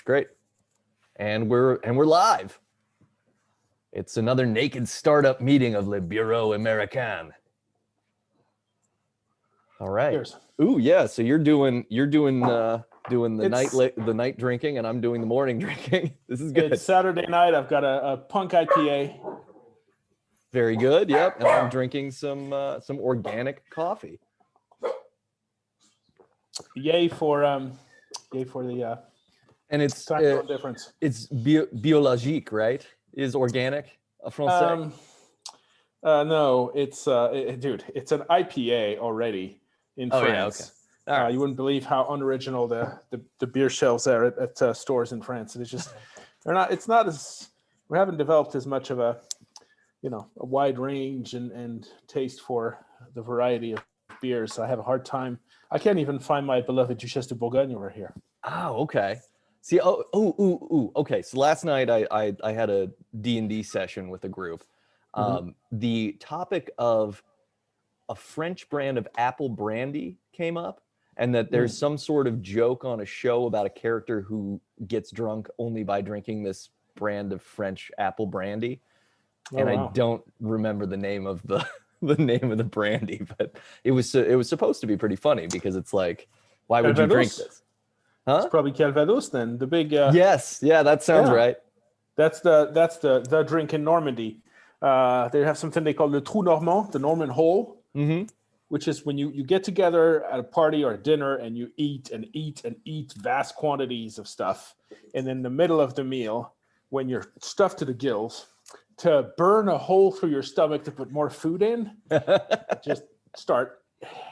great. And we're live. It's another naked startup meeting of Le Bureau Americain. All right. Cheers. Ooh, yeah. So you're doing the night drinking, and I'm doing the morning drinking. This is good. It's Saturday night. I've got a punk IPA. Very good. Yep. And I'm drinking some organic coffee. Yay for the And it's time zone difference. It's biologique, right? Is organic a français? No, it's dude, it's an IPA already in France. Yeah, okay. All right. You wouldn't believe how unoriginal the beer shelves are at stores in France. And it's just we haven't developed as much of a wide range and taste for the variety of beers. So I have a hard time. I can't even find my beloved Duchesse de Bourgogne over here. Oh, okay. See, okay. So last night I had a D&D session with a group. The topic of a French brand of apple brandy came up, and that there's some sort of joke on a show about a character who gets drunk only by drinking this brand of French apple brandy. And I don't remember the name of the the brandy, but it was supposed to be pretty funny because it's like, why would you drink this? Huh? It's probably Calvados then. The big yes, yeah, that sounds right. That's the drink in Normandy. They have something they call the Trou Normand, the Norman hole, which is when you get together at a party or a dinner and you eat and eat and eat vast quantities of stuff, and in the middle of the meal, when you're stuffed to the gills, to burn a hole through your stomach to put more food in, just start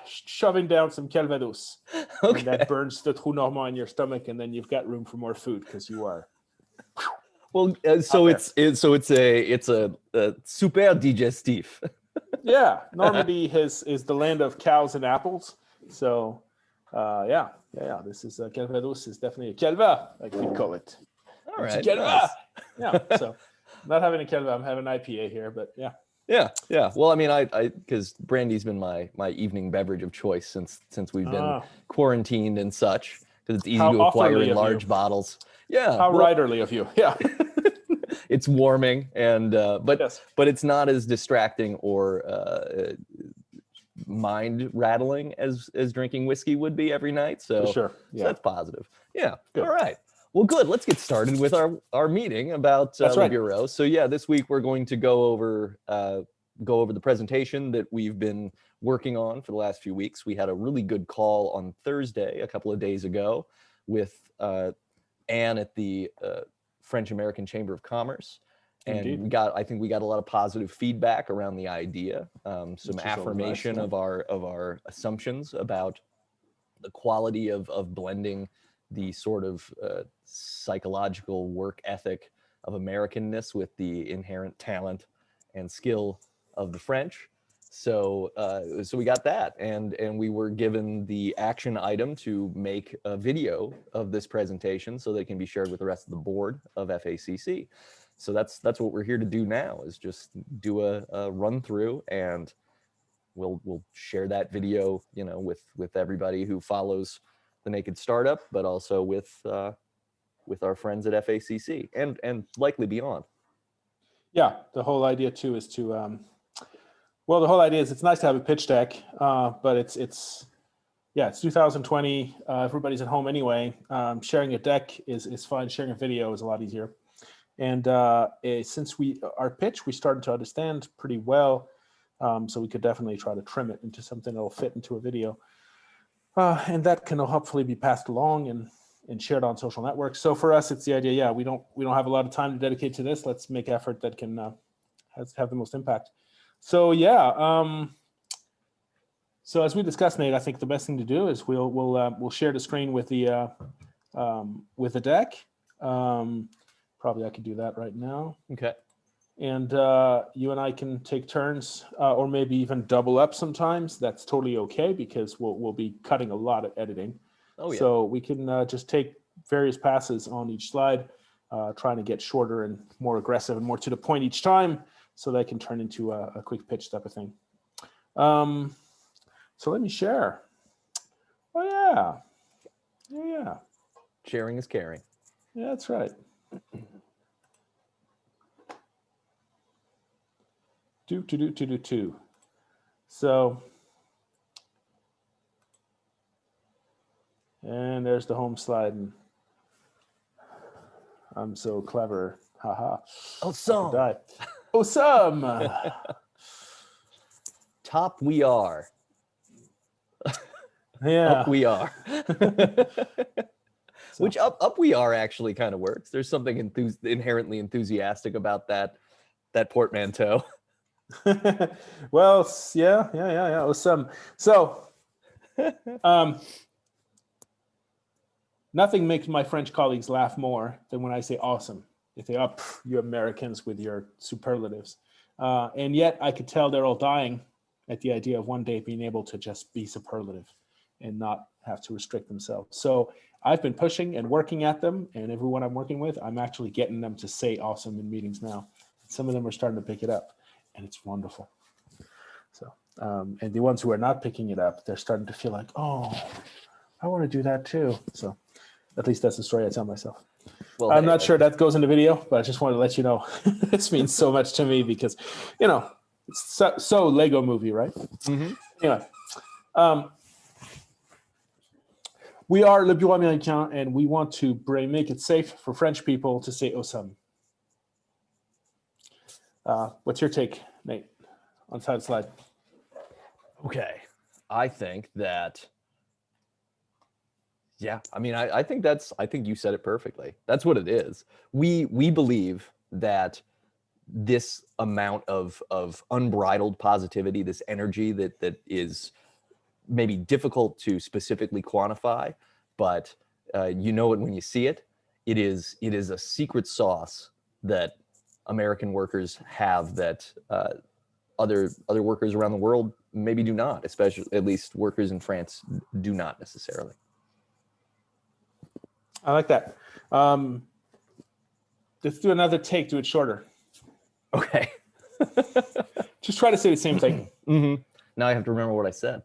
shoving down some Calvados. Okay. And that burns the Trou Normand in your stomach, and then you've got room for more food because you are. Well, so it's a super digestif. Yeah, Normandy is the land of cows and apples. So, yeah. This is Calvados is definitely a Calva, like we call it. All right. Calva. Nice. Yeah. So, I'm not having a Calva. I'm having an IPA here, but yeah. Yeah. Well, I mean, I because brandy's been my evening beverage of choice since we've been quarantined and such, because it's easy to acquire in large bottles. Yeah. How writerly of you. Yeah. It's warming, and but it's not as distracting or mind rattling as drinking whiskey would be every night. So, for sure. Yeah. So that's positive. Yeah. Good. All right. Well, good. Let's get started with our meeting about the Bureau. So yeah, this week we're going to go over the presentation that we've been working on for the last few weeks. We had a really good call on Thursday, a couple of days ago, with Anne at the French American Chamber of Commerce. And Indeed. I think we got a lot of positive feedback around the idea, some affirmation of our assumptions about the quality of blending the sort of psychological work ethic of Americanness with the inherent talent and skill of the French. So we got that, and we were given the action item to make a video of this presentation so that it can be shared with the rest of the board of FACC. So that's what we're here to do now, is just do a run through, and we'll share that video, with everybody who follows the Naked Startup, but also with our friends at FACC and likely beyond. Yeah, the whole idea too is to the whole idea is it's nice to have a pitch deck, but it's 2020. Everybody's at home anyway. Sharing a deck is fine. Sharing a video is a lot easier. And since our pitch we started to understand pretty well, so we could definitely try to trim it into something that'll fit into a video. And that can hopefully be passed along and shared on social networks. So for us, it's the idea. We don't have a lot of time to dedicate to this. Let's make effort that can have the most impact. So so as we discussed, Nate, I think the best thing to do is we'll share the screen with the deck. Probably I could do that right now. Okay. And you and I can take turns, or maybe even double up sometimes. That's totally okay, because we'll be cutting a lot of editing. Oh, yeah. So we can just take various passes on each slide, trying to get shorter and more aggressive and more to the point each time, so that can turn into a quick pitch type of thing. So let me share. Oh, yeah. Sharing is caring. Yeah, that's right. Do. So, and there's the home slide. And I'm so clever. Haha. Awesome. Die. Awesome. Top we are. Yeah. Up we are. Which up we are actually kind of works. There's something inherently enthusiastic about that portmanteau. Well, yeah. Awesome. So, nothing makes my French colleagues laugh more than when I say awesome. They say, "Oh, you Americans with your superlatives," and yet I could tell they're all dying at the idea of one day being able to just be superlative and not have to restrict themselves. So I've been pushing and working at them, and everyone I'm working with, I'm actually getting them to say awesome in meetings now. Some of them are starting to pick it up, and it's wonderful. So, and the ones who are not picking it up, they're starting to feel like, oh, I want to do that too. So at least that's the story I tell myself. Well, I'm not sure that goes in the video, but I just wanted to let you know this means so much to me because, it's so Lego movie, right? Mm-hmm. Anyway, we are Le Bureau Americain, and we want to make it safe for French people to say awesome. What's your take, Nate, on the slide? Okay. I think that, yeah, I mean, I think you said it perfectly. That's what it is. We believe that this amount of unbridled positivity, this energy that is maybe difficult to specifically quantify, but you know it when you see it. It is a secret sauce that American workers have that other workers around the world maybe do not, especially at least workers in France do not necessarily. I like that. Let's do another take, do it shorter. Okay. Just try to say the same thing. Mm-hmm. Now I have to remember what I said.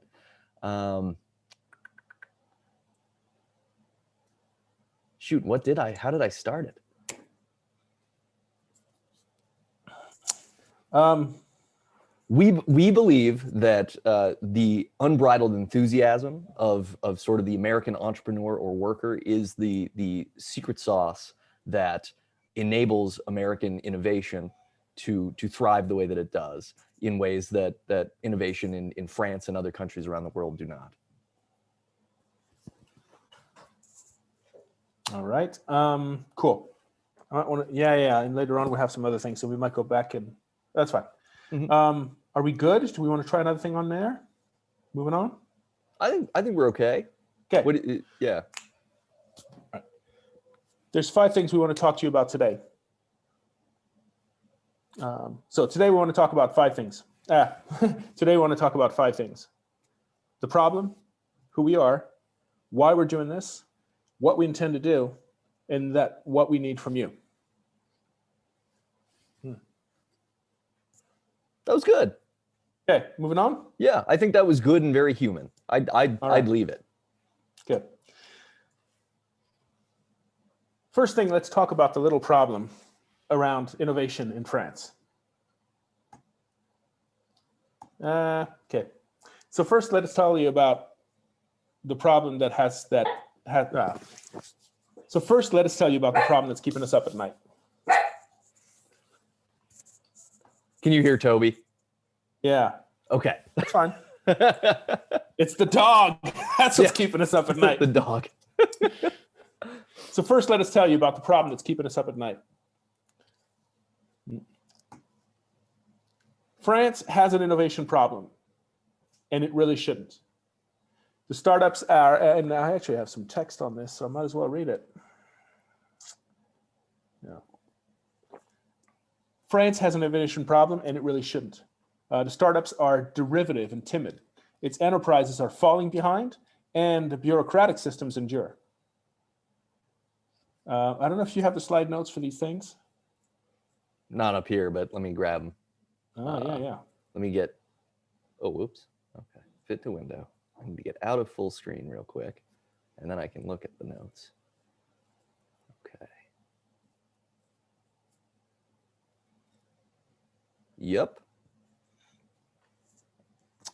Shoot, how did I start it? We believe that the unbridled enthusiasm of sort of the American entrepreneur or worker is the secret sauce that enables American innovation to thrive the way that it does in ways that innovation in France and other countries around the world do not. All right. Cool. I might want to, yeah. And later on we'll have some other things, so we might go back and that's fine. Mm-hmm. Are we good? Do we want to try another thing on there? Moving on. I think we're okay. Okay. Yeah. Right. There's 5 things we want to talk to you about today. So today we want to talk about 5 things. Today we want to talk about 5 things: the problem, who we are, why we're doing this, what we intend to do, and what we need from you. That was good. Okay, moving on. Yeah, I think that was good and very human. I'd leave it. Good. First thing, let's talk about the little problem around innovation in France. Okay. So first, let us tell you about the problem So first, let us tell you about the problem that's keeping us up at night. Can you hear Toby? Yeah. Okay. That's fine. It's the dog. That's what's keeping us up at night. The dog. So first, let us tell you about the problem that's keeping us up at night. France has an innovation problem, and it really shouldn't. The startups are, and I actually have some text on this, so I might as well read it. Yeah. France has an innovation problem, and it really shouldn't. The startups are derivative and timid. Its enterprises are falling behind, and the bureaucratic systems endure. I don't know if you have the slide notes for these things. Not up here, but let me grab them. Oh, yeah. Let me get, whoops. Okay, fit to window. I need to get out of full screen real quick, and then I can look at the notes. Okay. Yep.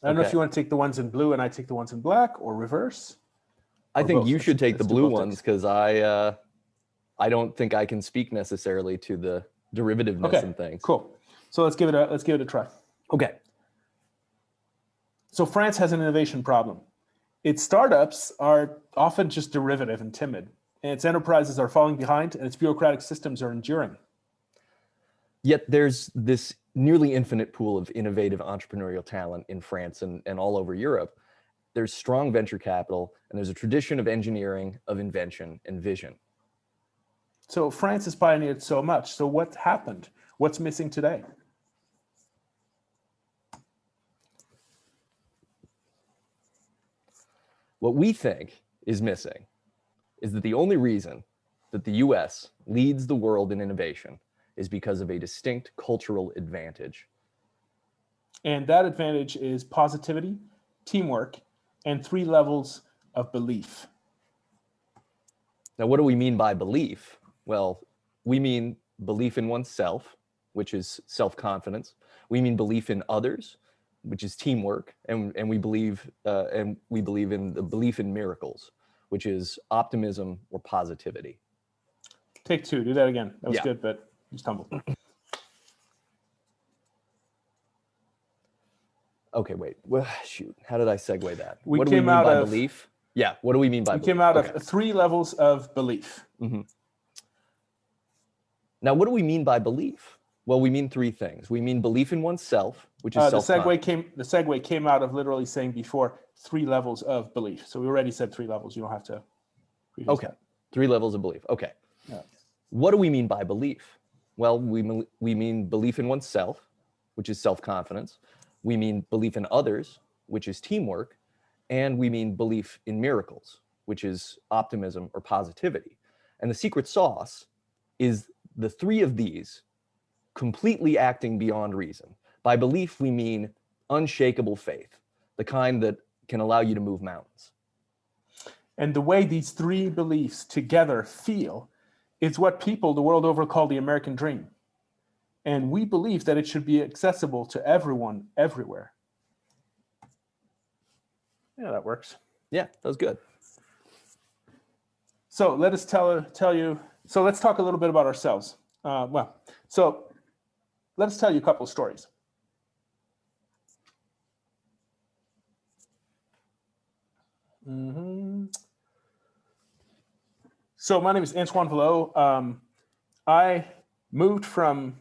I don't know if you want to take the ones in blue and I take the ones in black, or reverse. I think you should take the blue ones, because I don't think I can speak necessarily to the derivativeness and things. Cool. So let's give it a try. Okay. So France has an innovation problem. Its startups are often just derivative and timid, and its enterprises are falling behind, and its bureaucratic systems are enduring. Yet there's this nearly infinite pool of innovative entrepreneurial talent in France and all over Europe. There's strong venture capital, and there's a tradition of engineering, of invention, and vision. So France has pioneered so much. So what happened? What's missing today? What we think is missing is that the only reason that the US leads the world in innovation is because of a distinct cultural advantage. And that advantage is positivity, teamwork, and 3 levels of belief. Now, what do we mean by belief? Well, we mean belief in oneself, which is self-confidence. We mean belief in others, which is teamwork, and we believe in the belief in miracles, which is optimism or positivity. Take 2. Do that again. That was good, but you stumbled. Okay, wait. Well, shoot. How did I segue that? What do we mean by belief? Yeah. What do we mean by belief? We came out of 3 levels of belief. Mm-hmm. Now, what do we mean by belief? Well, we mean 3 things. We mean belief in oneself, which is self-confidence. The segue came out of literally saying before 3 levels of belief. So we already said 3 levels. You don't have to. Okay. 3 levels of belief. Okay. Yeah. What do we mean by belief? Well, we mean belief in oneself, which is self-confidence. We mean belief in others, which is teamwork. And we mean belief in miracles, which is optimism or positivity. And the secret sauce is the 3 of these completely acting beyond reason. By belief, we mean unshakable faith, the kind that can allow you to move mountains. And the way these 3 beliefs together feel is what people the world over call the American dream. And we believe that it should be accessible to everyone, everywhere. Yeah, that works. Yeah, that was good. So let us tell you. So let's talk a little bit about ourselves. So let us tell you a couple of stories. So my name is Antoine Villot. I moved from.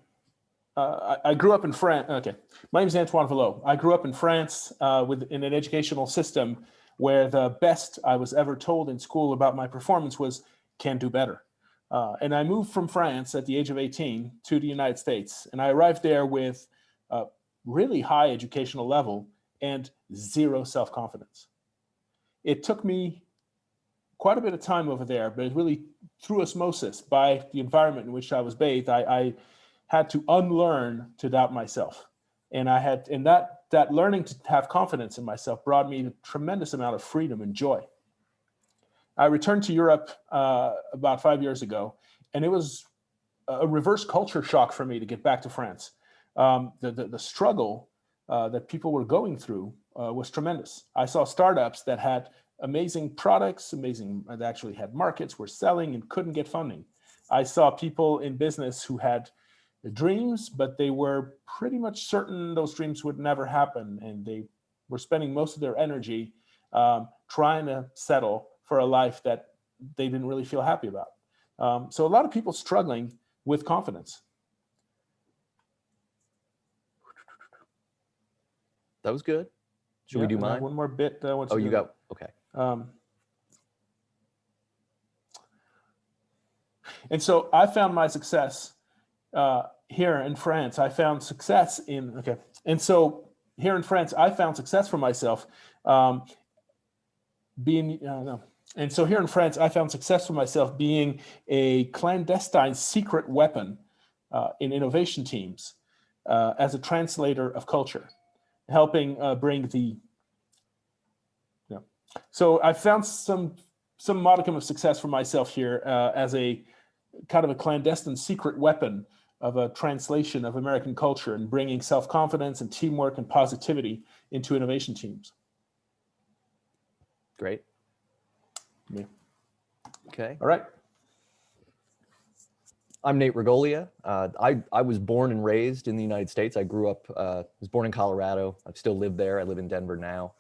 I grew up in France. Okay, my name is Antoine Villot. I grew up in France in an educational system where the best I was ever told in school about my performance was "can do better." And I moved from France at the age of 18 to the United States. And I arrived there with a really high educational level and 0 self-confidence. It took me quite a bit of time over there, but it really through osmosis by the environment in which I was bathed, I had to unlearn to doubt myself. And that learning to have confidence in myself brought me a tremendous amount of freedom and joy. I returned to Europe about 5 years ago, and it was a reverse culture shock for me to get back to France. The struggle that people were going through was tremendous. I saw startups that had amazing products, that actually had markets, were selling and couldn't get funding. I saw people in business who had dreams, but they were pretty much certain those dreams would never happen, and they were spending most of their energy trying to settle for a life that they didn't really feel happy about. So a lot of people struggling with confidence. That was good. Should we do mine? One more bit. You got, okay. And so I found my success here in France. I found success in, And so here in France, I found success for myself being a clandestine secret weapon in innovation teams as a translator of culture, helping bring the. So I found some modicum of success for myself here as a kind of a clandestine secret weapon a translation of American culture and bringing self-confidence and teamwork and positivity into innovation teams. Great. Yeah. Okay. All right. I'm Nate Regolia. I was born and raised in the United States. I grew up, was born in Colorado. I still live there. I live in Denver now.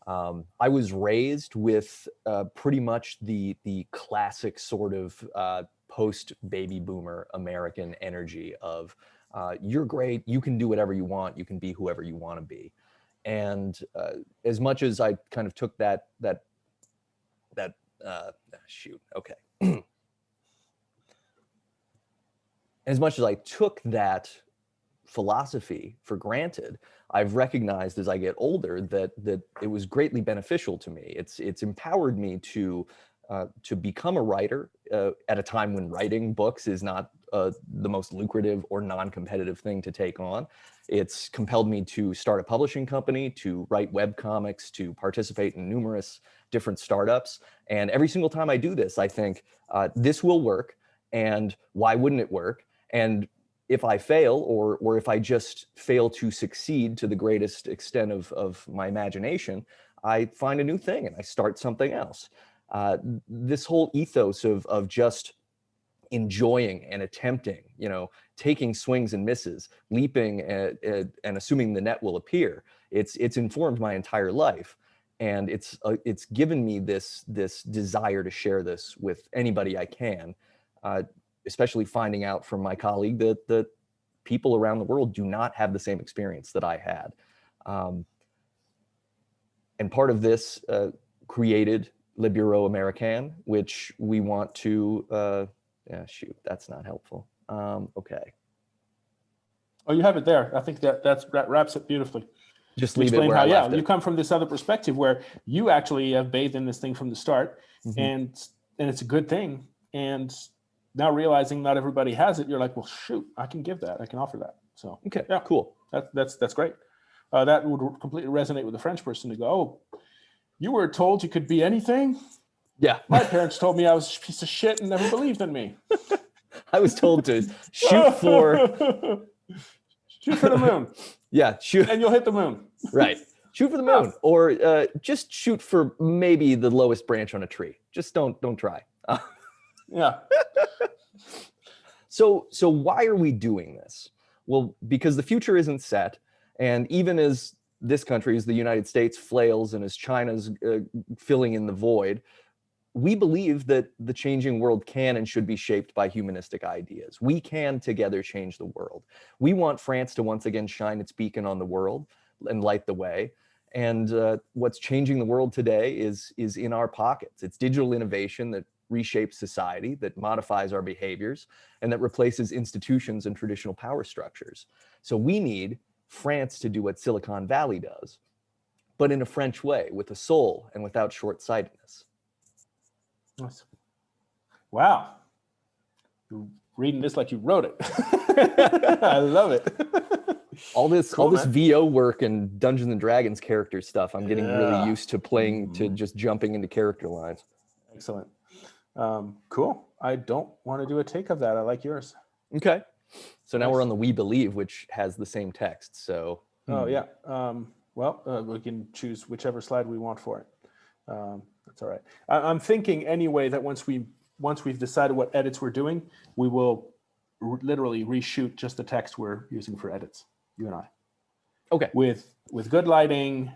I was raised with pretty much the classic sort of post-baby boomer American energy of you're great, you can do whatever you want, you can be whoever you want to be. And as much as I kind of took as much as I took that philosophy for granted, I've recognized as I get older that it was greatly beneficial to me. It's empowered me to become a writer at a time when writing books is not the most lucrative or non-competitive thing to take on. It's compelled me to start a publishing company, to write web comics, to participate in numerous different startups. And every single time I do this, I think this will work, and why wouldn't it work? And if I fail, or if I just fail to succeed to the greatest extent of my imagination, I find a new thing and I start something else. This whole ethos of just enjoying and attempting, taking swings and misses, leaping and assuming the net will appear, it's informed my entire life. And it's given me this desire to share this with anybody I can. Especially finding out from my colleague that people around the world do not have the same experience that I had. And part of this created Le Bureau Americain, which we want to, shoot, that's not helpful. Okay. Oh, you have it there. I think that wraps it beautifully. Just leave it where I left it. You come from this other perspective where you actually have bathed in this thing from the start, Mm-hmm. and it's a good thing. And now realizing not everybody has it, you're like, well, shoot, I can give that. I can offer that. So okay, yeah, cool. That's great. That would completely resonate with a French person to go, oh, you were told you could be anything? Yeah. My parents told me I was a piece of shit and never believed in me. I was told to shoot for the moon. Yeah, shoot. And you'll hit the moon. Right. Shoot for the moon, or just shoot for maybe the lowest branch on a tree. Just don't try. Yeah. So why are we doing this? Well, because the future isn't set, and even as this country, as the United States, flails, and as China's filling in the void, we believe that the changing world can and should be shaped by humanistic ideas. We can together change the world. We want France to once again shine its beacon on the world and light the way. And what's changing the world today is in our pockets. It's digital innovation that reshapes society, that modifies our behaviors, and that replaces institutions and traditional power structures. So we need France to do what Silicon Valley does, but in a French way, with a soul and without short-sightedness. Nice. Wow. You're reading this like you wrote it. I love it. All this VO work and Dungeons and Dragons character stuff, I'm getting really used to playing, to just jumping into character lines. Excellent. Cool. I don't want to do a take of that. I like yours. Okay. So now Nice. we're on the We Believe, which has the same text. So. Oh yeah. We can choose whichever slide we want for it. That's all right. I'm thinking anyway that once we've decided what edits we're doing, we will literally reshoot just the text we're using for edits, you and I. Okay. With good lighting,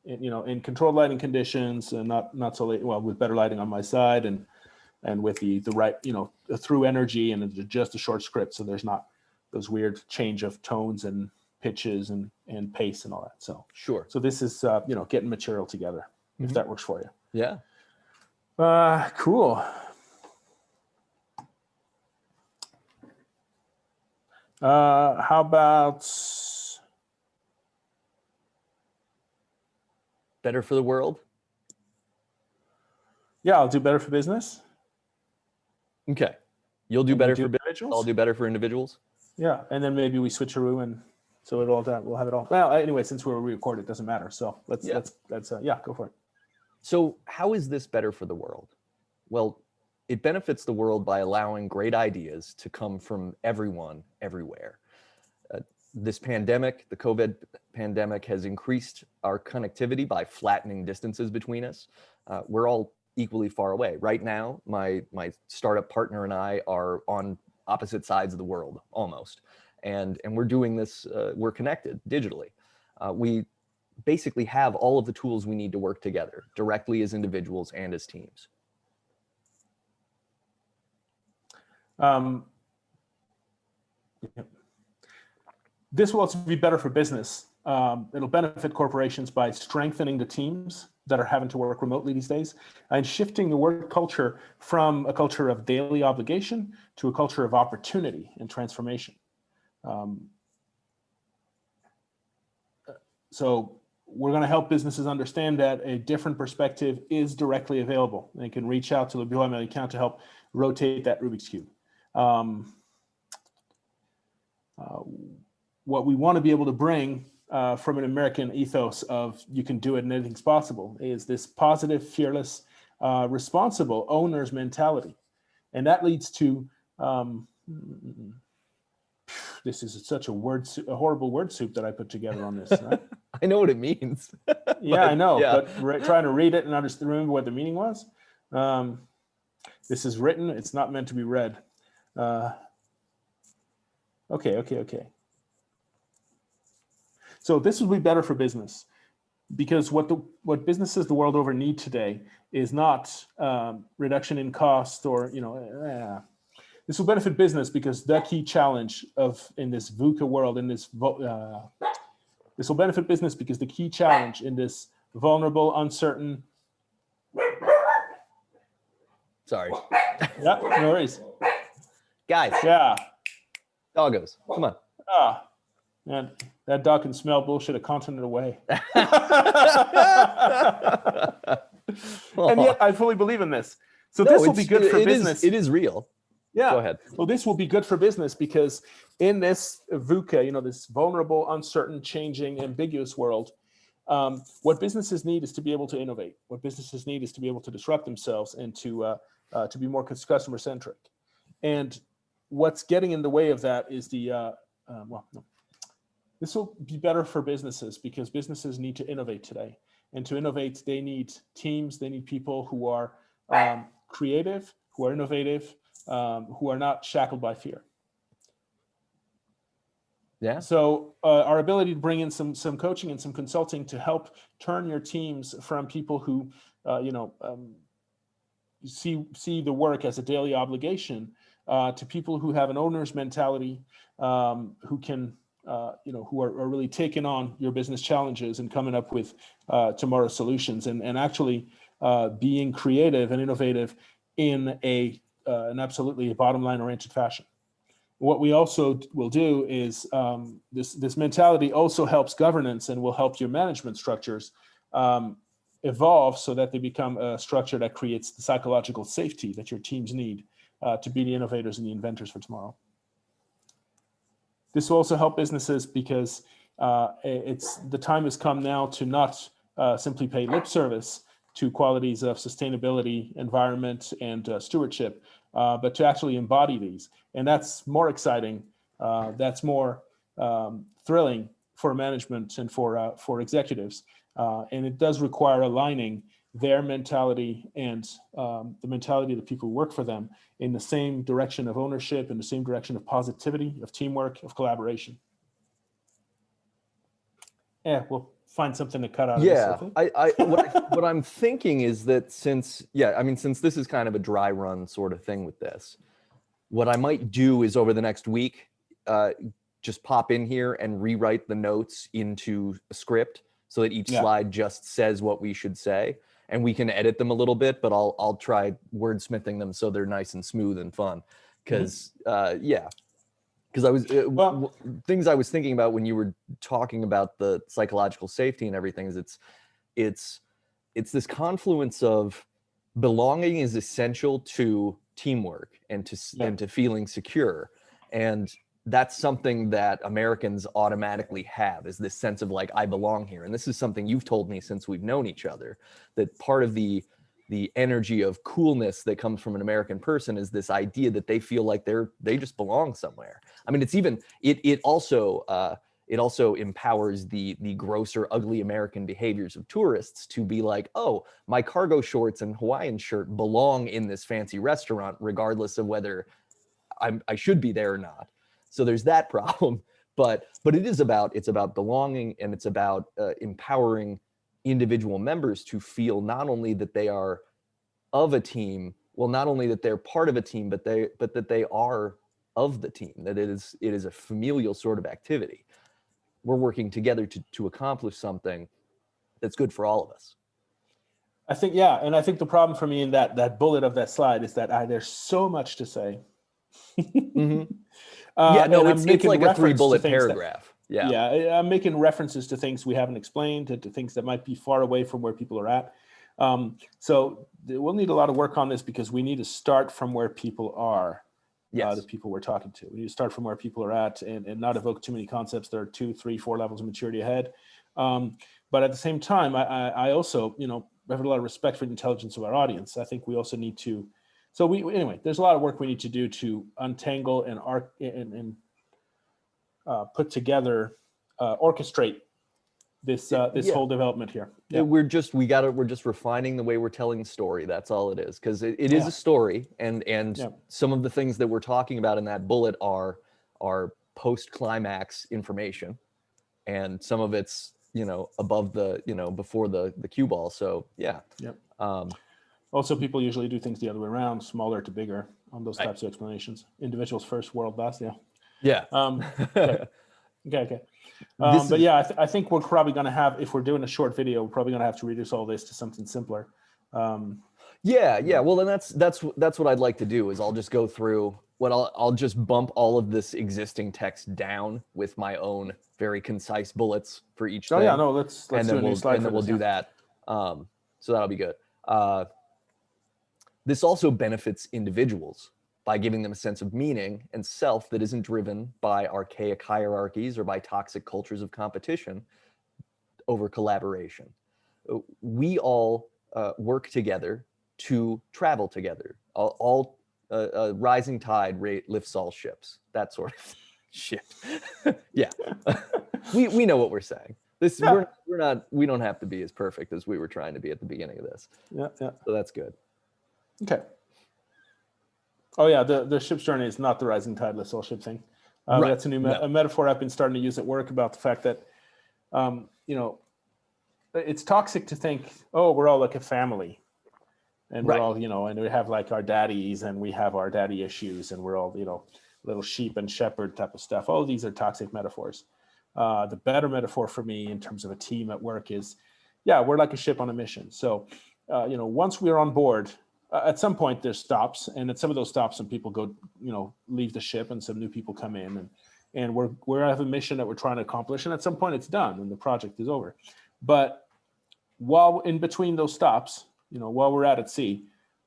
in controlled lighting conditions, and not so late. Well, with better lighting on my side, and with the right, the through energy, and just a short script, so there's not those weird change of tones and pitches and pace and all that. So sure. So this is getting material together, if that works for you. Yeah. Cool. How about Better for the world? Yeah, I'll do better for business. Okay. You'll do better for individuals. I'll do better for individuals. Yeah, and then maybe we switcheroo, and so we'll have it all. Well, anyway, since we're re-recorded, it doesn't matter. So let's go for it. So how is this better for the world? Well, it benefits the world by allowing great ideas to come from everyone, everywhere. This pandemic, the COVID pandemic, has increased our connectivity by flattening distances between us. We're all equally far away. Right now, my startup partner and I are on opposite sides of the world, almost. And we're doing this, we're connected digitally. We basically have all of the tools we need to work together, directly as individuals and as teams. This will also be better for business. It'll benefit corporations by strengthening the teams that are having to work remotely these days and shifting the work culture from a culture of daily obligation to a culture of opportunity and transformation. So we're going to help businesses understand that a different perspective is directly available. They can reach out to the Bureau Americain to help rotate that Rubik's Cube. What we want to be able to bring from an American ethos of you can do it and anything's possible is this positive, fearless, responsible owner's mentality. And that leads to, this is such a horrible word soup that I put together on this, right? I know what it means. Yeah, I know, yeah. But trying to read it and remember what the meaning was. This is written, it's not meant to be read. Okay. So this would be better for business, because what businesses the world over need today is not reduction in cost or, this will benefit business because the key challenge in this VUCA world, this will benefit business because the key challenge in this vulnerable, uncertain. Sorry. Yeah, no worries. Guys. Yeah. Doggos, come on. Man, that dog can smell bullshit a continent away. And yet I fully believe in this. So this will be good for business. It is real. Yeah. Go ahead. Well, this will be good for business because in this VUCA, this vulnerable, uncertain, changing, ambiguous world, what businesses need is to be able to innovate. What businesses need is to be able to disrupt themselves and to be more customer centric. And what's getting in the way of that is this will be better for businesses because businesses need to innovate today. And to innovate, they need teams, they need people who are creative, who are innovative, who are not shackled by fear. Yeah. So our ability to bring in some coaching and some consulting to help turn your teams from people who, see the work as a daily obligation to people who have an owner's mentality, who can, who are really taking on your business challenges and coming up with tomorrow's solutions and actually being creative and innovative in an absolutely bottom line oriented fashion. What we also will do is this mentality also helps governance and will help your management structures evolve so that they become a structure that creates the psychological safety that your teams need to be the innovators and the inventors for tomorrow. This will also help businesses because the time has come now to not simply pay lip service to qualities of sustainability, environment, and stewardship, but to actually embody these. And that's more exciting. That's more thrilling for management and for executives. And it does require aligning their mentality and the mentality of the people who work for them in the same direction of ownership, in the same direction of positivity, of teamwork, of collaboration. Yeah, we'll find something to cut out of this. Yeah, what I'm thinking is that since this is kind of a dry run sort of thing with this, what I might do is over the next week, just pop in here and rewrite the notes into a script so that each slide just says what we should say. And we can edit them a little bit, but I'll try wordsmithing them so they're nice and smooth and fun. Because because I was things I was thinking about when you were talking about the psychological safety and everything is it's this confluence of belonging is essential to teamwork and to feeling secure, and that's something that Americans automatically have, is this sense of like, I belong here. And this is something you've told me since we've known each other, that part of the the energy of coolness that comes from an American person is this idea that they feel like they just belong somewhere. I mean, it's even it also empowers the grosser, ugly American behaviors of tourists to be like, oh, my cargo shorts and Hawaiian shirt belong in this fancy restaurant, regardless of whether I should be there or not. So there's that problem. But it's about belonging, and it's about empowering individual members to feel not only that they are of a team, well, not only that they're part of a team, but that they are of the team, that it is a familial sort of activity. We're working together to accomplish something that's good for all of us. I think, yeah. And I think the problem for me in that bullet of that slide is that there's so much to say. Mm-hmm. Yeah, no, it's like a 3-bullet paragraph. Yeah, I'm making references to things we haven't explained, to things that might be far away from where people are at. So we'll need a lot of work on this, because we need to start from where people are. Yes. The people we're talking to. We need to start from where people are at, and not evoke too many concepts that are 2, 3, 4 levels of maturity ahead. But at the same time, I also, have a lot of respect for the intelligence of our audience. I think we also need to. So anyway, there's a lot of work we need to do to untangle and put together, orchestrate this whole development here. Yeah. We're just refining the way we're telling the story. That's all it is, because it is a story, and some of the things that we're talking about in that bullet are post-climax information, and some of it's above the before the cue ball. So yeah. Also, people usually do things the other way around, smaller to bigger on those types of explanations. Individuals first, world last. Yeah. Okay. But yeah, I think we're probably going to have, if we're doing a short video, we're probably going to have to reduce all this to something simpler. Yeah. Well, then that's what I'd like to do, is I'll just go through I'll just bump all of this existing text down with my own very concise bullets for each thing. Oh yeah, no, let's do a new slide. And then we'll do that. So that'll be good. This also benefits individuals by giving them a sense of meaning and self that isn't driven by archaic hierarchies or by toxic cultures of competition over collaboration. We all work together to travel together. All rising tide lifts all ships. That sort of shit. Yeah. we know what we're saying. We don't have to be as perfect as we were trying to be at the beginning of this. Yeah. So that's good. Okay. Oh yeah, the ship's journey is not the rising tide lifts all ship thing. Right. That's a new a metaphor I've been starting to use at work about the fact that, it's toxic to think, oh, we're all like a family, and we're all, and we have like our daddies, and we have our daddy issues, and we're all, little sheep and shepherd type of stuff. All of these are toxic metaphors. The better metaphor for me in terms of a team at work is, we're like a ship on a mission. So, once we're on board, at some point there's stops, and at some of those stops, some people go, leave the ship, and some new people come in, and we have a mission that we're trying to accomplish, and at some point it's done and the project is over. But while in between those stops, while we're out at sea,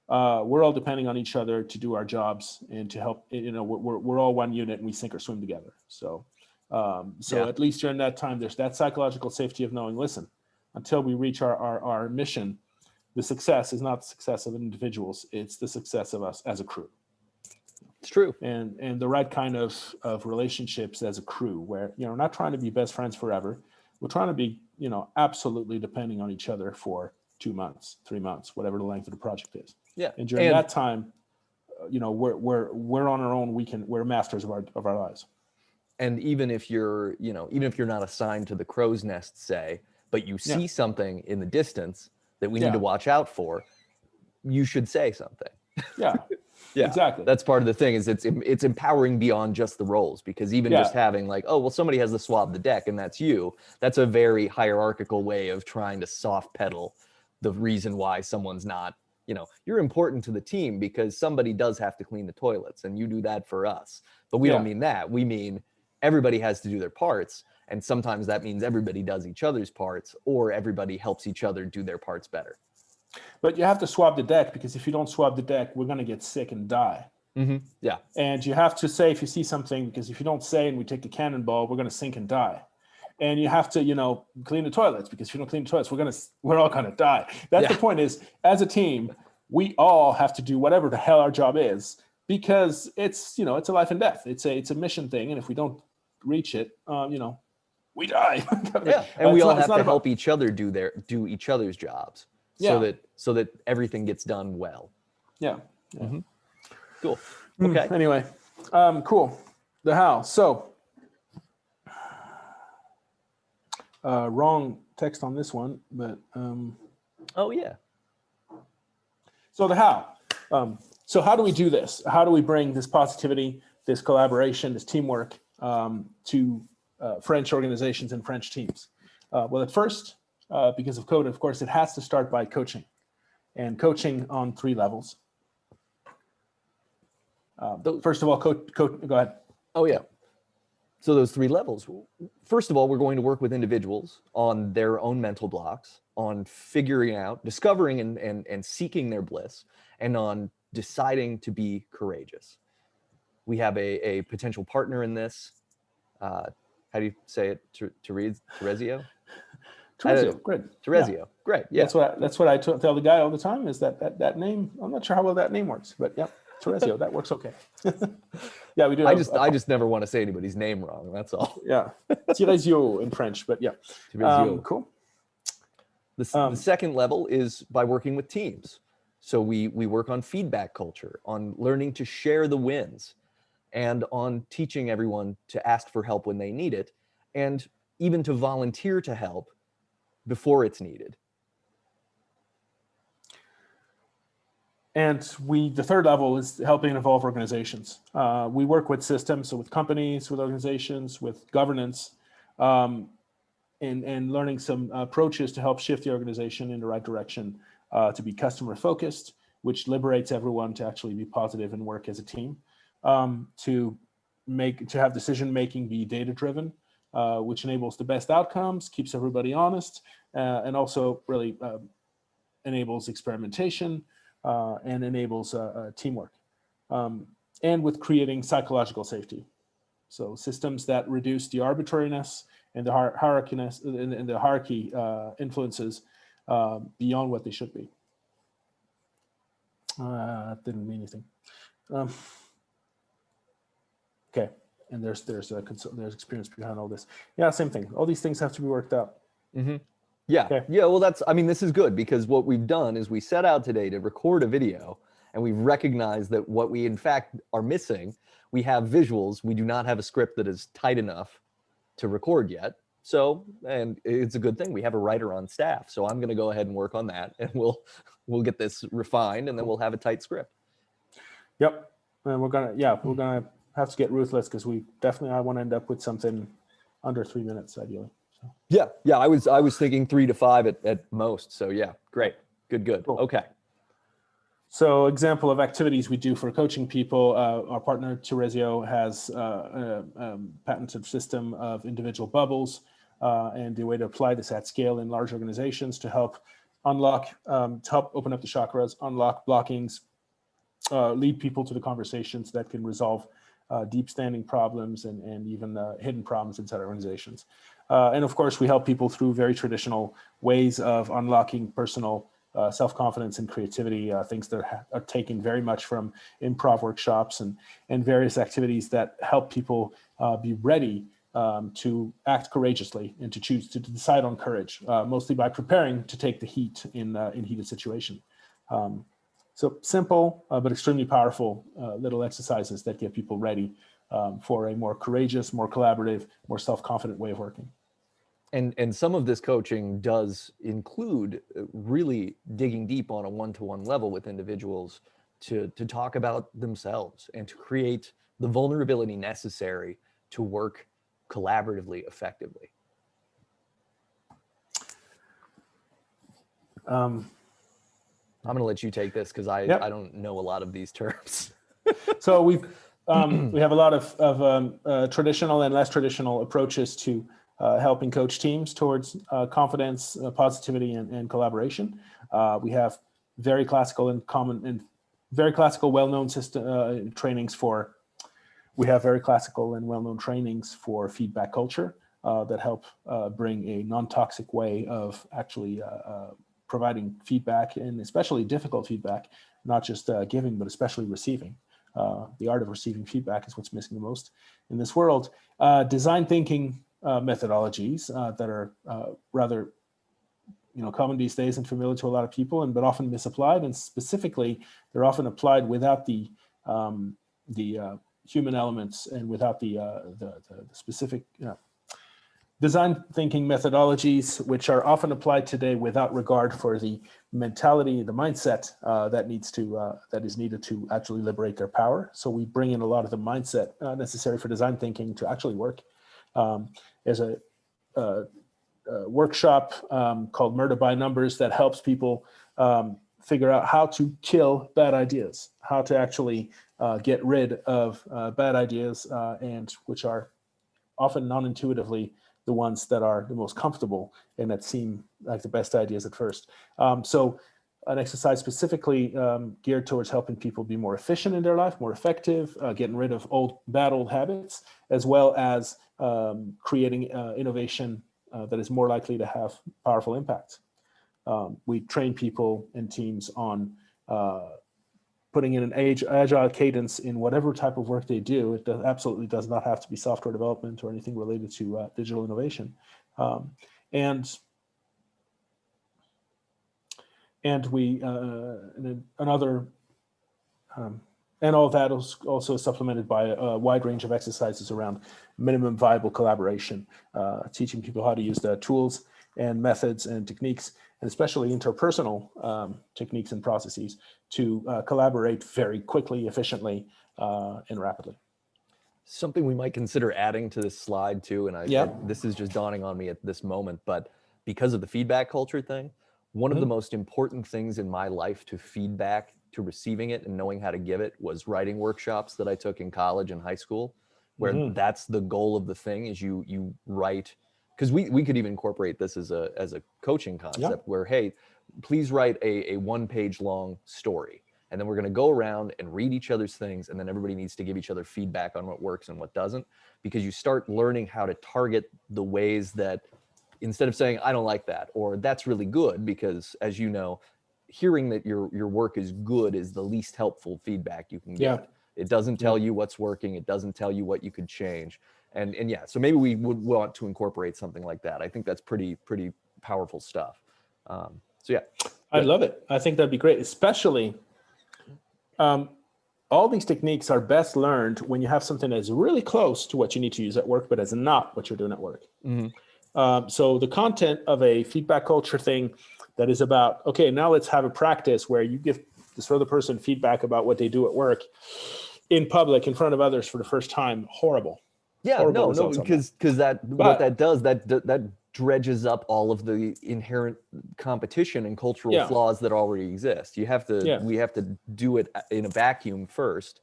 we're all depending on each other to do our jobs and to help. We're all one unit, and we sink or swim together. So at least during that time, there's that psychological safety of knowing, listen, until we reach our mission, the success is not the success of individuals, it's the success of us as a crew. It's true. And the right kind of relationships as a crew, where, we're not trying to be best friends forever. We're trying to be, absolutely depending on each other for 2 months, 3 months, whatever the length of the project is. Yeah. And during that time, we're on our own. We're masters of our lives. And even if you're not assigned to the crow's nest, say, but you see something in the distance that we need to watch out for, you should say something. Yeah. Yeah, exactly. That's part of the thing, is it's empowering beyond just the roles, because even just having like, oh, well, somebody has to swab the deck and that's you. That's a very hierarchical way of trying to soft pedal the reason why someone's not, you're important to the team because somebody does have to clean the toilets and you do that for us. But we don't mean that. We mean everybody has to do their parts. And sometimes that means everybody does each other's parts, or everybody helps each other do their parts better. But you have to swab the deck, because if you don't swab the deck, we're going to get sick and die. Mm-hmm. Yeah. And you have to say if you see something, because if you don't say and we take the cannonball, we're going to sink and die. and you have to, clean the toilets, because if you don't clean the toilets, we're all gonna die. That's the point. Is, as a team, we all have to do whatever the hell our job is, because it's a life and death. It's a mission thing, and if we don't reach it, we die. Yeah, and we all have to help each other do each other's jobs, so that everything gets done well. Yeah. Mm-hmm. Cool. Okay. Anyway, cool. The how. So, wrong text on this one, but oh yeah. So the how. So how do we do this? How do we bring this positivity, this collaboration, this teamwork to French organizations and French teams? Well, at first, because of COVID, of course, it has to start by coaching, and coaching on 3 levels. First of all, go ahead. Oh yeah. So those 3 levels. First of all, we're going to work with individuals on their own mental blocks, on figuring out, discovering and seeking their bliss, and on deciding to be courageous. We have a potential partner in this. How do you say it? Terezio? Terezio, great. Terezio, yeah. Great. Yeah. That's what I tell the guy all the time, is that name. I'm not sure how well that name works, but yeah. Terezio, that works okay. Yeah, we do. I just never want to say anybody's name wrong. That's all. Yeah, Terezio in French, but yeah. Cool. The second level is by working with teams. So we work on feedback culture, on learning to share the wins, and on teaching everyone to ask for help when they need it, and even to volunteer to help before it's needed. And the third level is helping involve organizations. We work with systems, so with companies, with organizations, with governance, and learning some approaches to help shift the organization in the right direction, to be customer focused, which liberates everyone to actually be positive and work as a team, to have decision making be data driven, which enables the best outcomes, keeps everybody honest, and also really enables experimentation. And enables teamwork, and with creating psychological safety. So systems that reduce the arbitrariness and the hierarchiness and the hierarchy influences beyond what they should be. That didn't mean anything. Okay, and there's experience behind all this. Yeah, same thing. All these things have to be worked out. Mm-hmm. Yeah. Okay. Yeah. Well, this is good, because what we've done is we set out today to record a video, and we've recognized that what we in fact are missing, we have visuals. We do not have a script that is tight enough to record yet. So, and it's a good thing we have a writer on staff. So I'm going to go ahead and work on that, and we'll get this refined, and then we'll have a tight script. Yep. And we're going to have to get ruthless, because I want to end up with something under 3 minutes, ideally. Yeah. I was thinking 3 to 5 at most. So yeah, great. Good. Cool. Okay. So example of activities we do for coaching people, our partner Terezio has a patented system of individual bubbles, and the way to apply this at scale in large organizations to help open up the chakras, unlock blockings, lead people to the conversations that can resolve deep standing problems and even hidden problems inside organizations. And of course, we help people through very traditional ways of unlocking personal self-confidence and creativity, things that are taken very much from improv workshops and various activities that help people be ready to act courageously and to decide on courage, mostly by preparing to take the heat in heated situation. So simple, but extremely powerful little exercises that get people ready for a more courageous, more collaborative, more self-confident way of working. And some of this coaching does include really digging deep on a one-to-one level with individuals to talk about themselves and to create the vulnerability necessary to work collaboratively effectively. I'm going to let you take this, because I don't know a lot of these terms. So we have a lot of traditional and less traditional approaches to helping coach teams towards confidence, positivity, and collaboration. We have very classical and well-known trainings for. We have very classical and well-known trainings for feedback culture, that help bring a non-toxic way of actually providing feedback, and especially difficult feedback, not just giving, but especially receiving. The art of receiving feedback is what's missing the most in this world. Design thinking methodologies that are rather common these days and familiar to a lot of people, but often misapplied. And specifically, they're often applied without the human elements and without the specific design thinking methodologies, which are often applied today without regard for the mentality, the mindset that is needed to actually liberate their power. So we bring in a lot of the mindset necessary for design thinking to actually work. There's a workshop called Murder by Numbers that helps people figure out how to kill bad ideas, how to actually get rid of bad ideas, and which are often non-intuitively the ones that are the most comfortable and that seem like the best ideas at first. So an exercise specifically geared towards helping people be more efficient in their life, more effective, getting rid of bad old habits, as well as creating innovation that is more likely to have powerful impacts. We train people and teams on putting in an agile cadence in whatever type of work they do. It absolutely does not have to be software development or anything related to digital innovation. And we and all that is also supplemented by a wide range of exercises around minimum viable collaboration, teaching people how to use the tools and methods and techniques, and especially interpersonal techniques and processes to collaborate very quickly, efficiently, and rapidly. Something we might consider adding to this slide too, and this is just dawning on me at this moment, but because of the feedback culture thing, one of the most important things in my life to feedback, to receiving it and knowing how to give it, was writing workshops that I took in college and high school, where that's the goal of the thing is you write, because we could even incorporate this as a coaching concept where, hey, please write a 1-page long story. And then we're going to go around and read each other's things. And then everybody needs to give each other feedback on what works and what doesn't, because you start learning how to target the ways that, instead of saying, I don't like that, or that's really good, because as you know, hearing that your work is good is the least helpful feedback you can get. It doesn't tell you what's working. It doesn't tell you what you could change. And yeah, so maybe we would want to incorporate something like that. I think that's pretty powerful stuff. So yeah. I'd love it. I think that'd be great, especially all these techniques are best learned when you have something that's really close to what you need to use at work, but is not what you're doing at work. So the content of a feedback culture thing that is about, okay, now let's have a practice where you give this other person feedback about what they do at work in public in front of others for the first time. Horrible. Yeah, horrible no, because what that does, that dredges up all of the inherent competition and cultural flaws that already exist. We have to do it in a vacuum first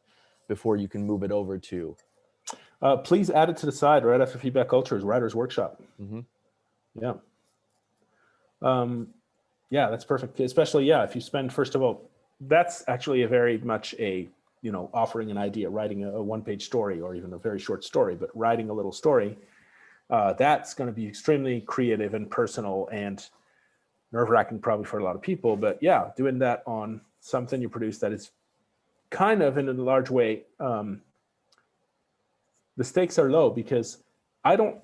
before you can move it over to. Please add it to the side right after feedback culture is writer's workshop. Yeah, that's perfect. Especially, if you spend, first of all, that's actually a very much a, offering an idea, writing a 1-page story or even a very short story, but writing a little story, that's going to be extremely creative and personal and nerve-wracking probably for a lot of people. But yeah, doing that on something you produce that is kind of in a large way, the stakes are low, because I don't,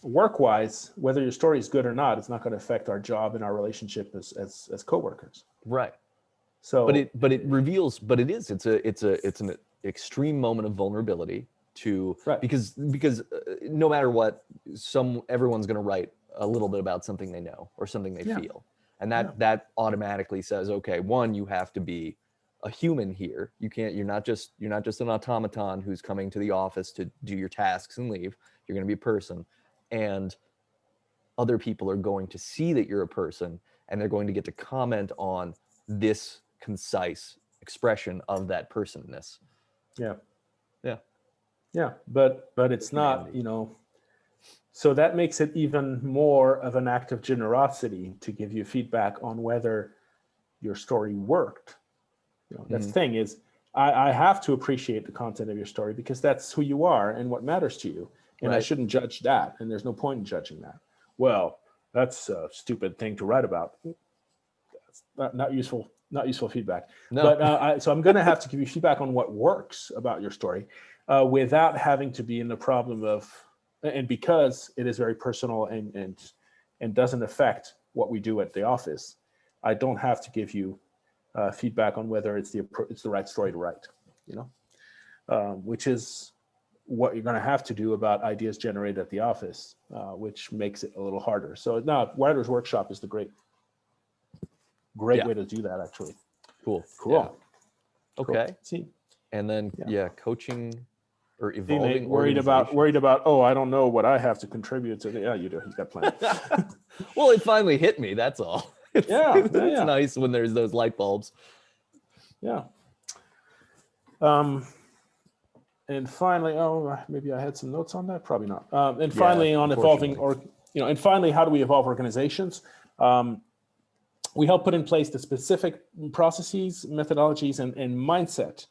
work-wise, whether your story is good or not, it's not going to affect our job and our relationship as coworkers. Right. So, but it reveals, it's an extreme moment of vulnerability to, because no matter what, everyone's going to write a little bit about something they know or something they feel, and that automatically says, okay, one, you have to be a human here. You're not just an automaton who's coming to the office to do your tasks and leave. You're going to be a person, and other people are going to see that you're a person, and they're going to get to comment on this concise expression of that personness. But it's not, so that makes it even more of an act of generosity to give you feedback on whether your story worked. That's the thing is, I have to appreciate the content of your story, because that's who you are and what matters to you. and I shouldn't judge that. And there's no point in judging that. Well, that's a stupid thing to write about. That's not useful feedback. No. But so I'm going to have to give you feedback on what works about your story without having to be in the problem of, and because it is very personal and doesn't affect what we do at the office, I don't have to give you feedback on whether it's the right story to write, which is what you're going to have to do about ideas generated at the office, which makes it a little harder. So now Writer's Workshop is the great way to do that, actually. Cool. Yeah. Okay. Cool. See, and then coaching or evolving. Worried about, oh, I don't know what I have to contribute to. Yeah, you do. You got plenty. Well, it finally hit me. That's all. It's nice when there's those light bulbs. Yeah. And finally, maybe I had some notes on that. Probably not. And finally, on evolving, and finally, how do we evolve organizations? We help put in place the specific processes, methodologies, and mindset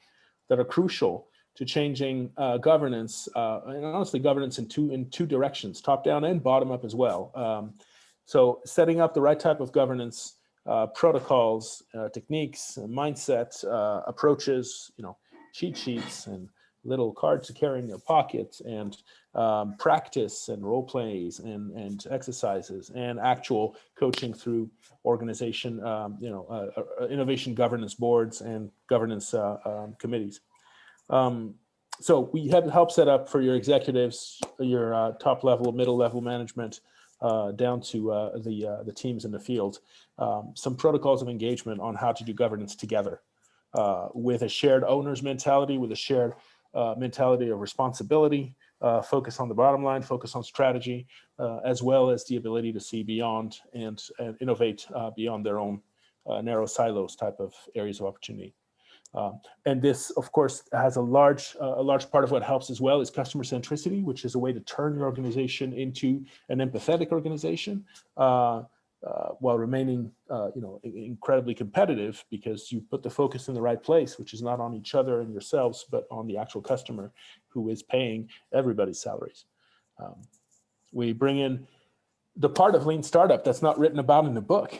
that are crucial to changing governance, and honestly, governance in two directions, top down and bottom up as well. So setting up the right type of governance protocols, techniques, mindset, approaches, cheat sheets and little cards to carry in your pocket, and practice and role plays and exercises and actual coaching through organization, innovation governance boards and governance committees. So we have help set up for your executives, your top level, middle level management, down to the teams in the field, some protocols of engagement on how to do governance together with a shared owner's mentality, with a shared mentality of responsibility, focus on the bottom line, focus on strategy, as well as the ability to see beyond and innovate beyond their own narrow silos type of areas of opportunity. And this, of course, has a large part of what helps as well is customer centricity, which is a way to turn your organization into an empathetic organization while remaining, incredibly competitive, because you put the focus in the right place, which is not on each other and yourselves, but on the actual customer who is paying everybody's salaries. We bring in the part of Lean Startup that's not written about in the book.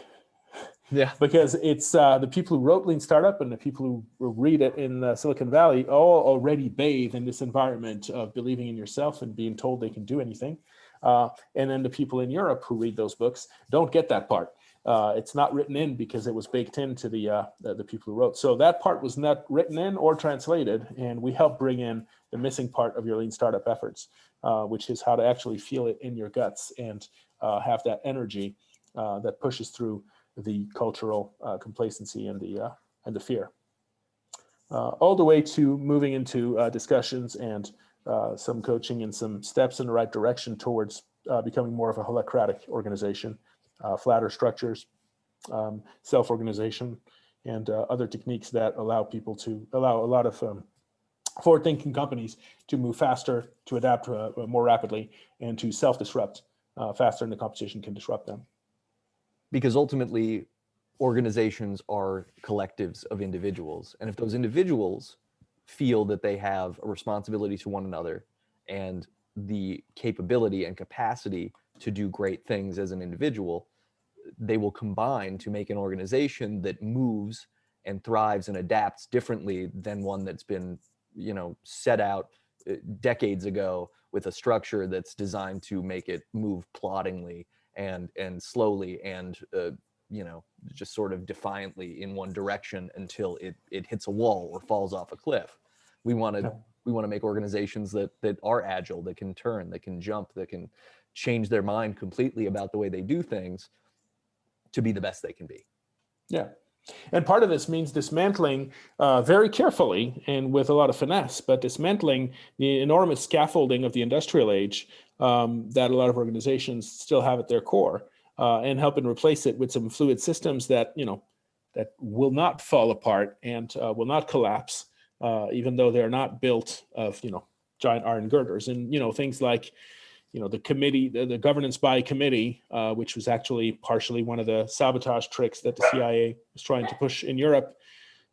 Yeah, because it's the people who wrote Lean Startup and the people who read it in Silicon Valley all already bathe in this environment of believing in yourself and being told they can do anything. And then the people in Europe who read those books don't get that part. It's not written in because it was baked into the people who wrote. So that part was not written in or translated, and we help bring in the missing part of your Lean Startup efforts, which is how to actually feel it in your guts and have that energy that pushes through the cultural complacency and the fear, all the way to moving into discussions and some coaching and some steps in the right direction towards becoming more of a holacratic organization, flatter structures, self-organization, and other techniques that allow a lot of forward-thinking companies to move faster, to adapt more rapidly, and to self-disrupt faster than the competition can disrupt them. Because ultimately, organizations are collectives of individuals. And if those individuals feel that they have a responsibility to one another and the capability and capacity to do great things as an individual, they will combine to make an organization that moves and thrives and adapts differently than one that's been, set out decades ago with a structure that's designed to make it move ploddingly and slowly and just sort of defiantly in one direction until it hits a wall or falls off a cliff. We want to make organizations that are agile, that can turn, that can jump, that can change their mind completely about the way they do things to be the best they can be. Yeah. And part of this means dismantling very carefully and with a lot of finesse, but dismantling the enormous scaffolding of the industrial age that a lot of organizations still have at their core, and helping replace it with some fluid systems that that will not fall apart and will not collapse, even though they're not built of giant iron girders. And things like the committee, the governance by committee, which was actually partially one of the sabotage tricks that the CIA was trying to push in Europe,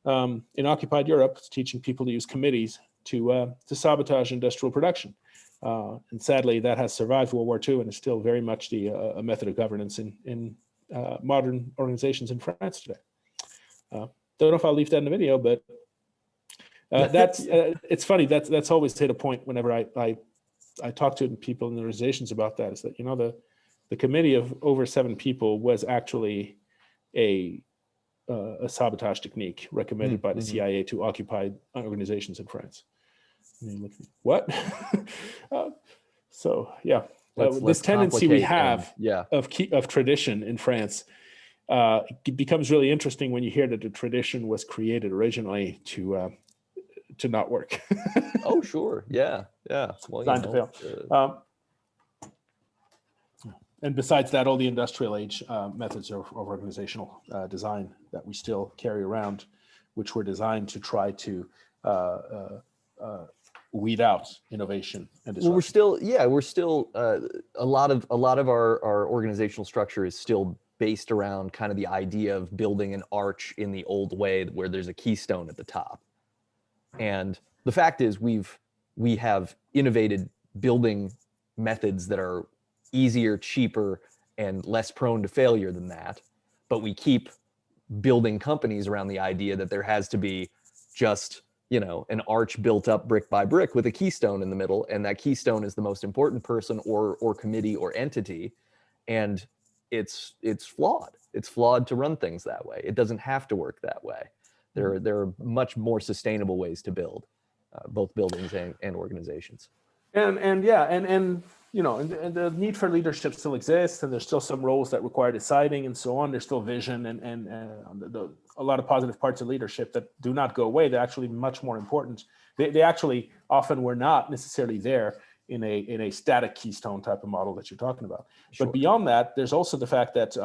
in occupied Europe, teaching people to use committees to sabotage industrial production. And sadly, that has survived World War II and is still very much a method of governance in modern organizations in France today. Don't know if I'll leave that in the video, but that's it's funny. That's always hit a point whenever I talk to people in the organizations about that. Is that, you know, the committee of over 7 people was actually a sabotage technique recommended by the CIA to occupy organizations in France. And you look, what? So yeah, this tendency we have of tradition in France it becomes really interesting when you hear that the tradition was created originally to not work. Oh, sure. Yeah. Well, designed to fail. And besides that, all the industrial age methods of organizational design that we still carry around, which were designed to try to weed out innovation and disruption. Well, we're still a lot of our organizational structure is still based around kind of the idea of building an arch in the old way where there's a keystone at the top. And the fact is we have innovated building methods that are easier, cheaper, and less prone to failure than that. But we keep building companies around the idea that there has to be just, you know, an arch built up brick by brick with a keystone in the middle, and that keystone is the most important person or committee or entity. And it's flawed. It's flawed to run things that way. It doesn't have to work that way. There are much more sustainable ways to build both buildings and organizations. And you know, and the need for leadership still exists, and there's still some roles that require deciding and so on. There's still vision and a lot of positive parts of leadership that do not go away. They're actually much more important. They actually often were not necessarily there in a static keystone type of model that you're talking about. Sure. But beyond that, there's also the fact that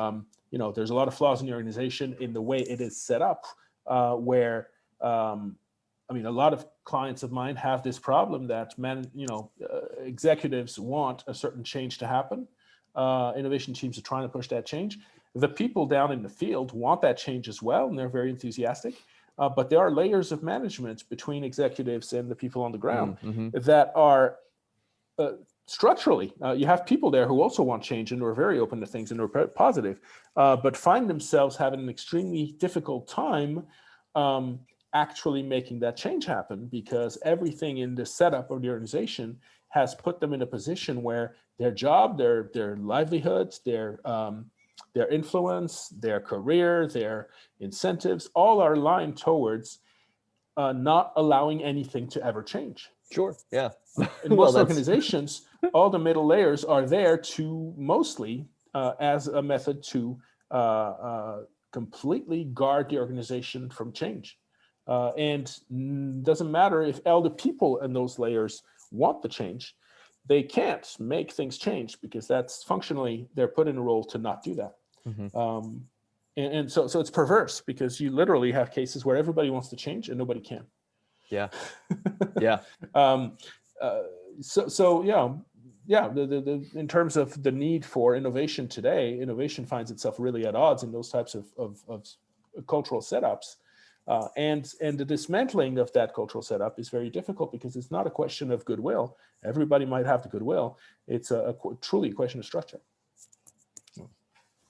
you know, there's a lot of flaws in the organization in the way it is set up, where I mean, a lot of clients of mine have this problem that executives want a certain change to happen. Innovation teams are trying to push that change. The people down in the field want that change as well, and they're very enthusiastic. But there are layers of management between executives and the people on the ground that are structurally, you have people there who also want change and who are very open to things and are positive, but find themselves having an extremely difficult time actually making that change happen, because everything in the setup of the organization has put them in a position where their job, their livelihoods, their influence, their career, their incentives, all are aligned towards not allowing anything to ever change. Sure, yeah. In most organizations, all the middle layers are there to mostly as a method to completely guard the organization from change. And doesn't matter if all the people in those layers want the change, they can't make things change because that's functionally, they're put in a role to not do that. And so it's perverse, because you literally have cases where everybody wants to change and nobody can. Yeah. In terms of the need for innovation today, innovation finds itself really at odds in those types of cultural setups. And the dismantling of that cultural setup is very difficult, because it's not a question of goodwill. Everybody might have the goodwill. It's truly a question of structure.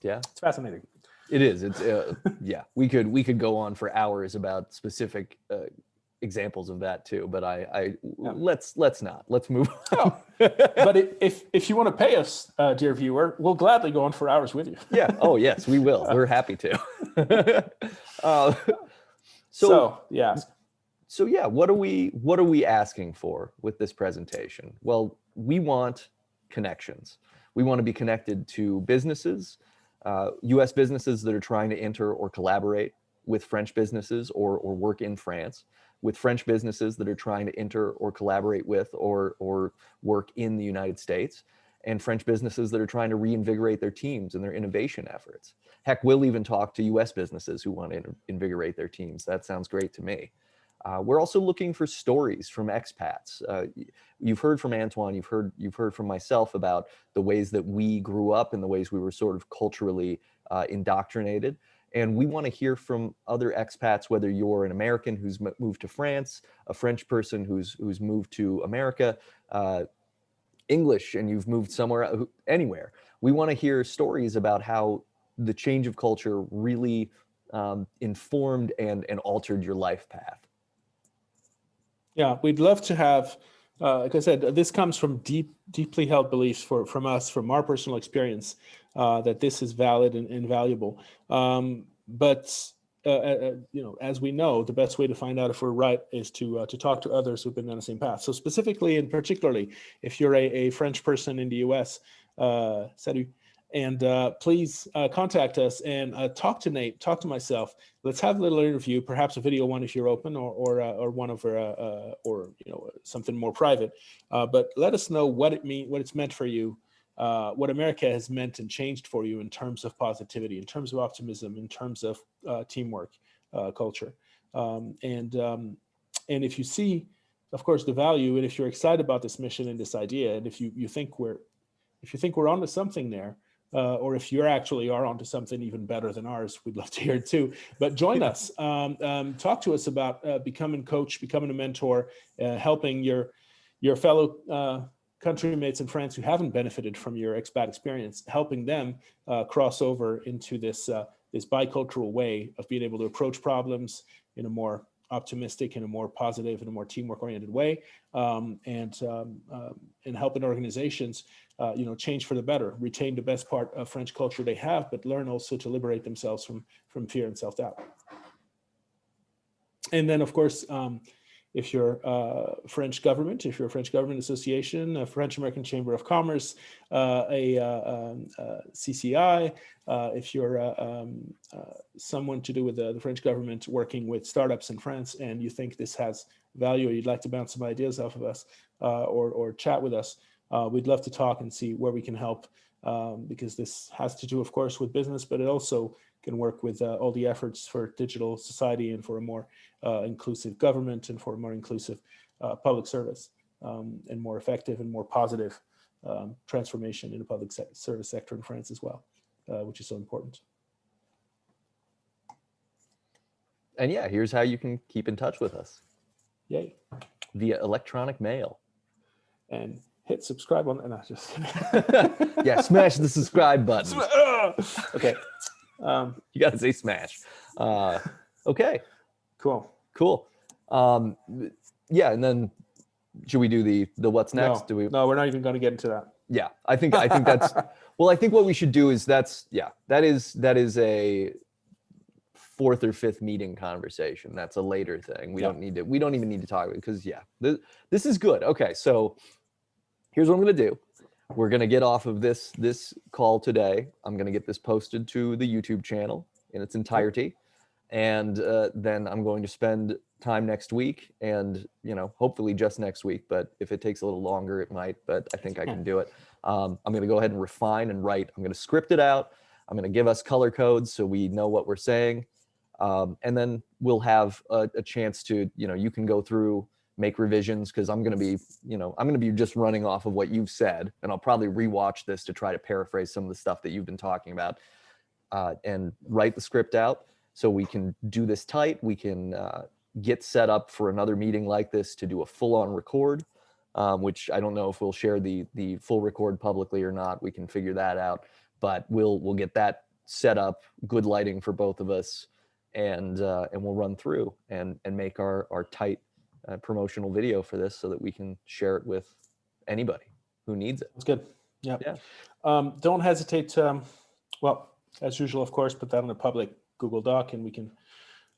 Yeah, it's fascinating. It is. It's yeah. We could go on for hours about specific examples of that too, but let's not. Let's move on. But if you want to pay us, dear viewer, we'll gladly go on for hours with you. Yeah. Oh yes, we will. We're happy to. So yeah. So yeah, what are we asking for with this presentation? Well, we want connections. We want to be connected to businesses, U.S. businesses that are trying to enter or collaborate with French businesses or work in France, with French businesses that are trying to enter or collaborate with or work in the United States, and French businesses that are trying to reinvigorate their teams and their innovation efforts. Heck, we'll even talk to U.S. businesses who want to invigorate their teams. That sounds great to me. We're also looking for stories from expats. You've heard from Antoine, you've heard from myself about the ways that we grew up and the ways we were sort of culturally indoctrinated. And we want to hear from other expats, whether you're an American who's moved to France, a French person who's moved to America, English, and you've moved somewhere, anywhere. We want to hear stories about how the change of culture really informed and altered your life path. Yeah, we'd love to have, like I said, this comes from deeply held beliefs from us, from our personal experience, that this is valid and valuable. But as we know, the best way to find out if we're right is to talk to others who've been on the same path. So specifically and particularly, if you're a French person in the U.S., salut, and please contact us and talk to Nate, talk to myself. Let's have a little interview, perhaps a video one if you're open, or one of or something more private. But let us know what it's meant for you. What America has meant and changed for you in terms of positivity, in terms of optimism, in terms of teamwork, culture. And if you see, of course, the value, and if you're excited about this mission and this idea, and if you think we're onto something there, or if you actually are onto something even better than ours, we'd love to hear it too. But join us, talk to us about becoming a coach, becoming a mentor, helping your fellow countrymates in France who haven't benefited from your expat experience, helping them cross over into this bicultural way of being able to approach problems in a more optimistic, in a more positive, in a more teamwork-oriented way, and helping organizations, change for the better, retain the best part of French culture they have, but learn also to liberate themselves from fear and self-doubt. And then, of course, if you're French government, if you're a French government association, a French American Chamber of Commerce, a CCI, if you're someone to do with the French government working with startups in France, and you think this has value, or you'd like to bounce some ideas off of us, or chat with us, we'd love to talk and see where we can help, because this has to do, of course, with business, but it also can work with all the efforts for digital society and for a more inclusive government and for a more inclusive public service, and more effective and more positive transformation in the public service sector in France as well, which is so important. And yeah, here's how you can keep in touch with us. Yay. Via electronic mail. And hit subscribe on, no, just yeah, smash the subscribe button. Okay. You gotta say smash. Okay. Cool. Yeah, and then should we do the what's next? No, we're not even going to get into that. Yeah, I think that's well, I think what we should do is that is a fourth or fifth meeting conversation. That's a later thing. We don't even need to talk about it, because this is good. Okay, so here's what I'm going to do. We're going to get off of this call today. I'm going to get this posted to the YouTube channel in its entirety. And then I'm going to spend time next week, and hopefully just next week, but if it takes a little longer, it might, but I think I can do it. I'm going to go ahead and refine and write. I'm going to script it out. I'm going to give us color codes so we know what we're saying. And then we'll have a chance to, you can go through, make revisions, because I'm going to be just running off of what you've said, and I'll probably rewatch this to try to paraphrase some of the stuff that you've been talking about, and write the script out so we can do this tight. We can get set up for another meeting like this to do a full-on record, which I don't know if we'll share the full record publicly or not. We can figure that out, but we'll get that set up, good lighting for both of us, and we'll run through and make our tight promotional video for this so that we can share it with anybody who needs it. That's good. Yeah. Don't hesitate to, well, as usual, of course, put that on a public Google Doc, and we can,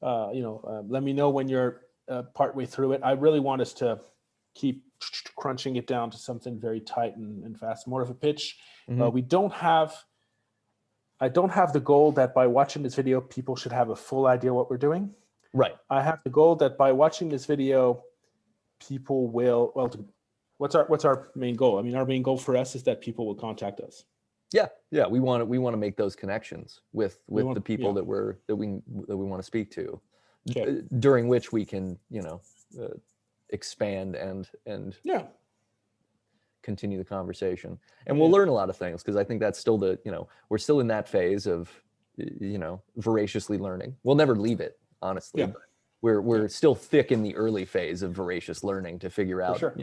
let me know when you're partway through it. I really want us to keep crunching it down to something very tight and fast, more of a pitch. Mm-hmm. I don't have the goal that by watching this video, people should have a full idea what we're doing. Right. I have the goal that by watching this video, people will, what's our main goal? I mean, our main goal for us is that people will contact us. Yeah. We want to make those connections with the people that we want to speak to, during which we can, expand and continue the conversation. And we'll learn a lot of things, because I think that's still we're still in that phase of voraciously learning. We'll never leave it, honestly. Yeah. But we're still thick in the early phase of voracious learning to figure out sure.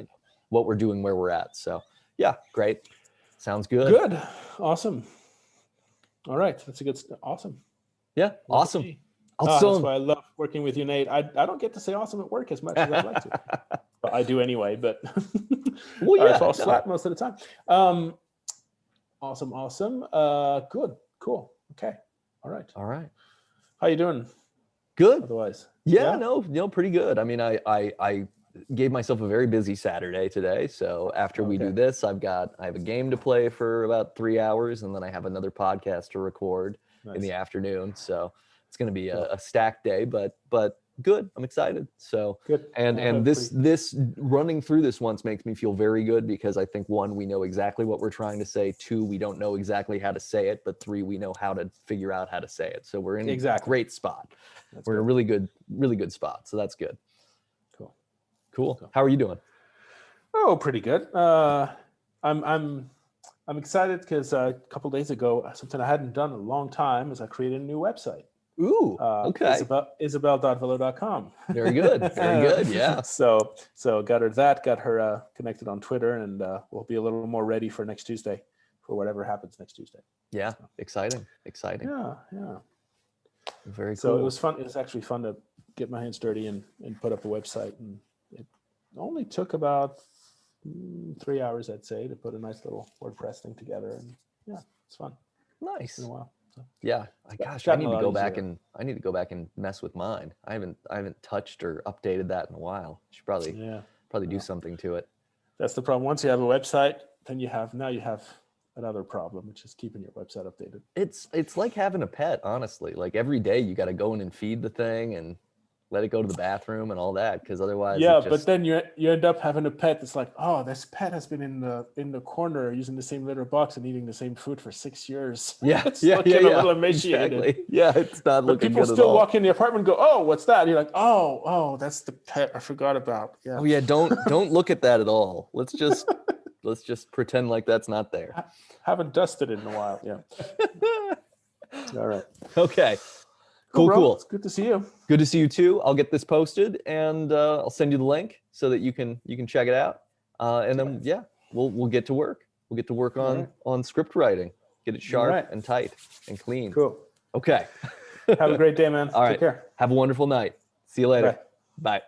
what we're doing, where we're at. So yeah, great. Sounds good. Good. Awesome. All right. That's a good, awesome. Yeah. Awesome. That's why I love working with you, Nate. I don't get to say awesome at work as much as I'd like to. But I do anyway, but well, yeah, I fall flat most of the time. Awesome. Good. Cool. Okay. All right. How you doing? Good. Otherwise. Yeah. No, pretty good. I mean, I gave myself a very busy Saturday today. So after we do this, I have a game to play for about 3 hours, and then I have another podcast to record in the afternoon. So it's going to be a stacked day, but good. I'm excited. So good. And this running through this once makes me feel very good, because I think 1, we know exactly what we're trying to say. 2, we don't know exactly how to say it, but 3, we know how to figure out how to say it. So we're in a great spot. We're in a really good spot. So that's good. Cool. How are you doing? Oh, pretty good. I'm excited because a couple days ago, something I hadn't done in a long time is I created a new website. Ooh, okay. Isabel.velo.com. Very good. Very good. Yeah. So got her connected on Twitter, and we'll be a little more ready for next Tuesday, for whatever happens next Tuesday. Yeah. So. Exciting. Yeah. Very cool. So it was fun. It was actually fun to get my hands dirty and put up a website, and it only took about 3 hours, I'd say, to put a nice little WordPress thing together. And yeah, it's fun. Nice. It's been a while. So. Yeah. Gosh, I need to go back and mess with mine. I haven't touched or updated that in a while. Should probably do something to it. That's the problem. Once you have a website, then you have another problem, which is keeping your website updated. It's like having a pet, honestly. Like every day you got to go in and feed the thing and let it go to the bathroom and all that, because otherwise but then you end up having a pet that's like, oh, this pet has been in the corner using the same litter box and eating the same food for 6 years. It's looking a little emaciated. Exactly. Yeah, it's not looking good at all. People still walk in the apartment and go, oh, what's that? And you're like, oh, that's the pet I forgot about. Yeah. Oh yeah, don't look at that at all. Let's just pretend like that's not there. I haven't dusted it in a while. Yeah. All right. Okay. Cool. It's good to see you. Good to see you too. I'll get this posted, and I'll send you the link so that you can check it out. And then we'll get to work. We'll get to work on script writing. Get it sharp and tight and clean. Cool. Okay. Have a great day, man. All right. Take care. Have a wonderful night. See you later. Bye. Bye.